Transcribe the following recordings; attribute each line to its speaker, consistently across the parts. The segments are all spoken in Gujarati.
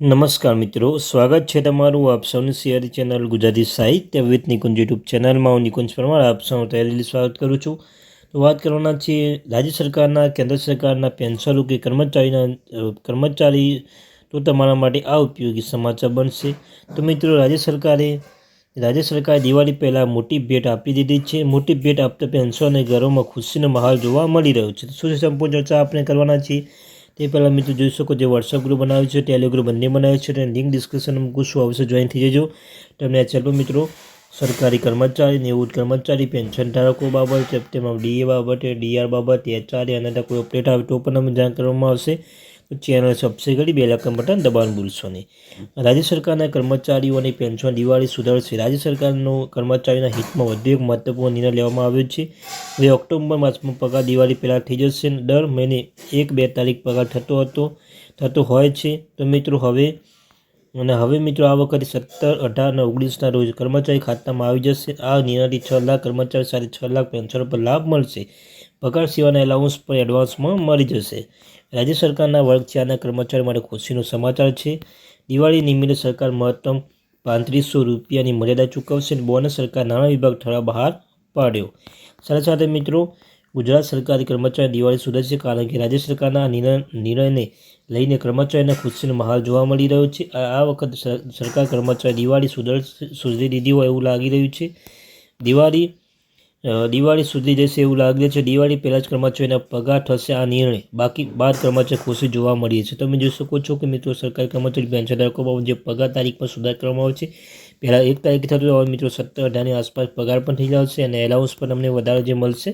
Speaker 1: નમસ્કાર મિત્રો, સ્વાગત છે તમારું આપ સૌની શેર ચેનલ ગુજરાતી સાહિત્ય વિથ નિકુંજ યુટ્યુબ ચેનલમાં. હું નિકુંજ પરમાર આપ સૌનું તહેરીલી સ્વાગત કરું છું. તો વાત કરવાના છીએ રાજ્ય સરકારના, કેન્દ્ર સરકારના પેન્શનરો કે કર્મચારી તો તમારા માટે આ ઉપયોગી સમાચાર બનશે. તો મિત્રો, રાજ્ય સરકારે દિવાળી પહેલાં મોટી ભેટ આપી દીધી છે. મોટી ભેટ આપતા પેન્શનરો અને ઘરોમાં ખુશીનો માહોલ જોવા મળી રહ્યો છે. શું સંપૂર્ણ ચર્ચા આપણે કરવાના છીએ. તે પહેલાં મિત્રો જોઈ શકો જે વોટ્સઅપ ગ્રુપ બનાવ્યું છે, ટેલિગ્રુપ બંને બનાવ્યું છે, અને લિંક ડિસ્ક્રિપ્શનમાં મૂકું છું, અવશ્ય જોઈન થઈ જજો. તમને આ ચેનલ મિત્રો સરકારી કર્મચારી, નિવૃત્ત કર્મચારી, પેન્શન ધારકો બાબત, તેમાં ડીએ બાબતે, ડીઆર બાબત, એચઆરએ અને કોઈ અપડેટ આવે તો પણ તમને જાણ કરવામાં આવશે. તો ચેનલ સબસ્ક્રાઇબ કરી બેલ આઇકન બટન દબાવવાનું ભૂલશો નહીં. રાજ્ય સરકારના કર્મચારીઓની પેન્શન દિવાળી સુધરશે. રાજ્ય સરકારનો કર્મચારીના હિતમાં વધુ એક મહત્વપૂર્ણ નિર્ણય લેવામાં આવ્યો છે. હવે ઓક્ટોબર માસમાં પગાર દિવાળી પહેલાં થઈ જશે. દર મહિને 1-2 તારીખ પગાર થતો હોય છે. તો મિત્રો હવે મિત્રો આ વખતે 17, 18 અને 19ના રોજ કર્મચારી ખાતામાં આવી જશે. આ નિર્ણયથી 6 લાખ કર્મચારી સાથે 6 લાખ પેન્શનરો પર લાભ મળશે. પગાર સિવાયના એલાઉન્સ પર એડવાન્સમાં મળી જશે. રાજ્ય સરકારના વર્ગ 4ના કર્મચારીઓ માટે ખુશીનો સમાચાર છે. દિવાળી નિમિત્તે સરકાર મહત્તમ ₹3500ની મર્યાદા ચૂકવશે. બોનસ સરકાર નાણાં વિભાગ ઠરાવ બહાર પાડ્યો. સાથે મિત્રો ગુજરાત સરકારી કર્મચારી દિવાળી સુધરશે, કારણ કે રાજ્ય સરકારના નિર્ણયને લઈને કર્મચારીના ખુશીનો માહોલ જોવા મળી રહ્યો છે. આ વખત સરકાર કર્મચારી દિવાળી સુધરી દીધી હોય એવું લાગી રહ્યું છે. દિવાળી સુધરી જશે એવું લાગે છે. દિવાળી પહેલાં જ કર્મચારીના પગાર થશે. આ નિર્ણય બાદ કર્મચારી ખુશી જોવા મળી છે. તમે જોઈ શકો છો કે મિત્રો સરકારી કર્મચારી પેન્શનધારકો બાબત જે પગાર તારીખ પર સુધાર કરવામાં આવે છે. પહેલાં 1 તારીખે થતું હવે મિત્રો 17-18ની આસપાસ પગાર પણ થઈ જશે અને એલાઉન્સ પણ અમને વધારે જે મળશે.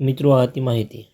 Speaker 1: મિત્રો આ હતી માહિતી.